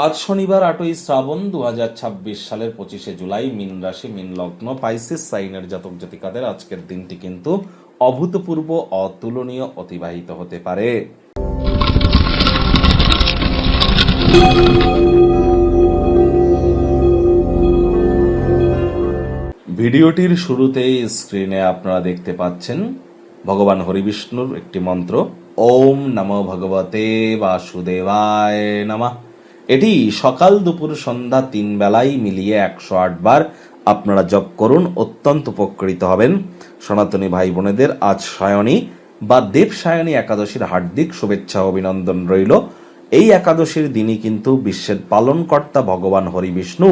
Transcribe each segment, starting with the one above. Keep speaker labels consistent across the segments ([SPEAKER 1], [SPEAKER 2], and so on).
[SPEAKER 1] আজ শনিবার 8ই শ্রাবণ 2026 সালের 25শে জুলাই। মীন রাশি, মীন লগ্ন, পাইসিস সাইনের জাতক জাতিকাদের আজকের দিনটি কিন্তু অভূতপূর্ব, অতুলনীয় অতিবাহিত হতে পারে। ভিডিওটির শুরুতেই স্ক্রিনে আপনারা দেখতে পাচ্ছেন ভগবান হরিবিষ্ণুর একটি মন্ত্র, ওম নমো ভগবতে বাসুদেবায় নমঃ। এটি সকাল দুপুর সন্ধ্যা 3 বেলায় মিলিয়ে 108 বার আপনারা জপ করুন, অত্যন্ত উপকৃত হবেন। সনাতনী ভাই বোনেদের আজ সায়নী বা দেবসায়নী একাদশীর হার্দিক শুভেচ্ছা অভিনন্দন রইল। এই একাদশীর দিনই কিন্তু বিশ্বের পালনকর্তা ভগবান হরিবিষ্ণু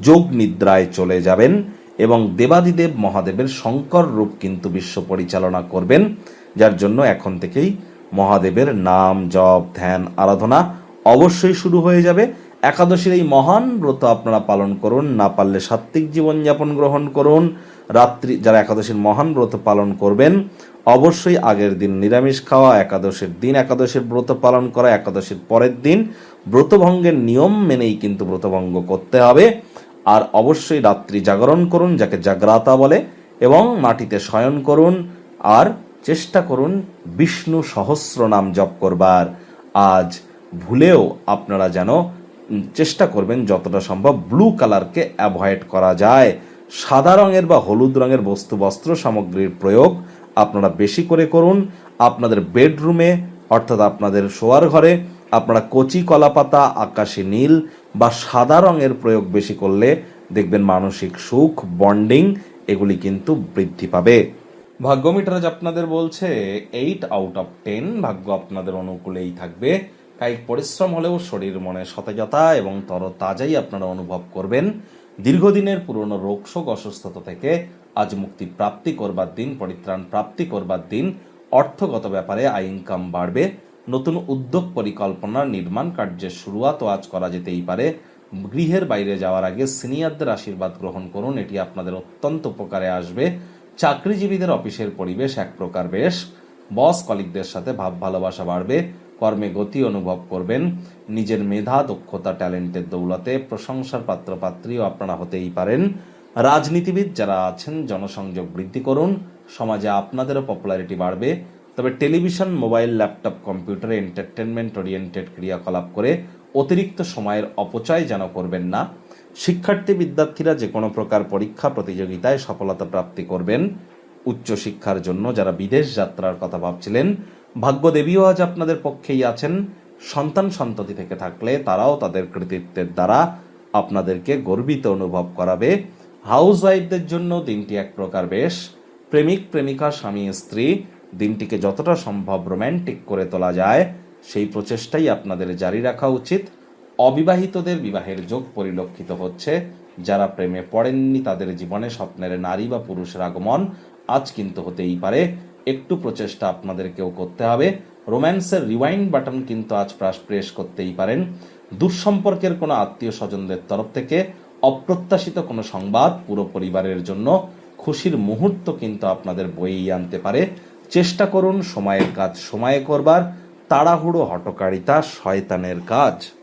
[SPEAKER 1] যোগ নিদ্রায় চলে যাবেন এবং দেবাদিদেব মহাদেবের শঙ্কর রূপ কিন্তু বিশ্ব পরিচালনা করবেন, যার জন্য এখন থেকেই মহাদেবের নাম জপ ধ্যান আরাধনা অবশ্যই শুরু হয়ে যাবে। একাদশীর এই মহান ব্রত আপনারা পালন করুন, না পারলে সাত্ত্বিক জীবনযাপন গ্রহণ করুন। রাত্রি যারা একাদশীর মহান ব্রত পালন করবেন অবশ্যই আগের দিন নিরামিষ খাওয়া, একাদশীর দিন একাদশীর ব্রত পালন করা, একাদশীর পরের দিন ব্রতভঙ্গের নিয়ম মেনেই কিন্তু ব্রতভঙ্গ করতে হবে। আর অবশ্যই রাত্রি জাগরণ করুন, যাকে জাগ্রাতা বলে, এবং মাটিতে শয়ন করুন। আর চেষ্টা করুন বিষ্ণু সহস্র নাম জপ করবার। আজ ভুলেও আপনারা যেন চেষ্টা করবেন যতটা সম্ভব ব্লু কালারকে অ্যাভয়েড করা যায়। সাদা রঙের বা হলুদ রঙের বস্তু বস্ত্র সামগ্রীর প্রয়োগ আপনারা বেশি করে করুন। আপনাদের বেডরুমে অর্থাৎ আপনাদের শোয়ার ঘরে আপনারা কচি কলাপাতা, আকাশী নীল বা সাদা রঙের প্রয়োগ বেশি করলে দেখবেন মানসিক সুখ, বন্ডিং এগুলি কিন্তু বৃদ্ধি পাবে। ভাগ্য মিটার আজ আপনাদের বলছে 8 আউট অফ 10, ভাগ্য আপনাদের অনুকূলেই থাকবে। কায়িক পরিশ্রম হলেও শরীর মনে সতেজতা এবং তরতাজাই আপনারা অনুভব করবেন। দীর্ঘদিনের পুরনো রোগশোক অসুস্থতা থেকে আজ মুক্তি প্রাপ্তি করবার দিন, পরিত্রাণ প্রাপ্তি করবার দিন। অর্থগত ব্যাপারে আয় ইনকাম বাড়বে। নতুন উদ্যোগ পরিকল্পনা নির্মাণ কার্যের শুরুয়াতও আজ করা যেতেই পারে। গৃহের বাইরে যাওয়ার আগে সিনিয়রদের আশীর্বাদ গ্রহণ করুন, এটি আপনাদের অত্যন্ত উপকারে আসবে। চাকরিজীবীদের অফিসের পরিবেশ এক প্রকার বেশ। বস কলিগদের সাথে ভাব ভালোবাসা বাড়বে। কর্মে গতি অনুভব করবেন। নিজের মেধা, দক্ষতা, ট্যালেন্টের দৌলতে প্রশংসার পাত্রপাত্রীও আপনারা হতেই পারেন। রাজনীতিবিদ যারা আছেন জনসংযোগ বৃদ্ধি করুন, সমাজে আপনাদেরও পপুলারিটি বাড়বে। তবে টেলিভিশন, মোবাইল, ল্যাপটপ, কম্পিউটারে এন্টারটেনমেন্ট ওরিয়েন্টেড ক্রিয়াকলাপ করে অতিরিক্ত সময়ের অপচয় যেন করবেন না। শিক্ষার্থী বিদ্যার্থীরা যে কোনো প্রকার পরীক্ষা প্রতিযোগিতায় সফলতা প্রাপ্তি করবেন। উচ্চশিক্ষার জন্য যারা বিদেশ যাত্রার কথা ভাবছিলেন, ভাগ্যদেবীও আজ আপনাদের পক্ষেই আছেন। সন্তান সন্ততি থেকে থাকলে তারাও তাদের কৃতিত্বের দ্বারা আপনাদেরকে গর্বিত অনুভব করাবে। হাউস ওয়াইফদের জন্য দিনটি এক প্রকার বেশ। প্রেমিক প্রেমিকা, স্বামী স্ত্রী দিনটিকে যতটা সম্ভব রোম্যান্টিক করে তোলা যায় সেই প্রচেষ্টাই আপনাদের জারি রাখা উচিত। অবিবাহিতদের বিবাহের যোগ পরিলক্ষিত হচ্ছে। যারা প্রেমে পড়েননি তাদের জীবনে স্বপ্নের নারী বা পুরুষের আগমন আজ কিন্তু হতেই পারে। একটু প্রচেষ্টা আপনাদেরকেও করতে হবে। রোম্যান্সের রিওয়াইন্ড বাটন কিন্তু আজ প্রেস করতেই পারেন। দুঃসম্পর্কের কোনো আত্মীয় স্বজনদের তরফ থেকে অপ্রত্যাশিত কোনো সংবাদ পুরো পরিবারের জন্য খুশির মুহূর্ত কিন্তু আপনাদের বয়েই আনতে পারে। চেষ্টা করুন সময়ের কাজ সময়ে করবার। তাড়াহুড়ো হঠকারিতা শয়তানের কাজ।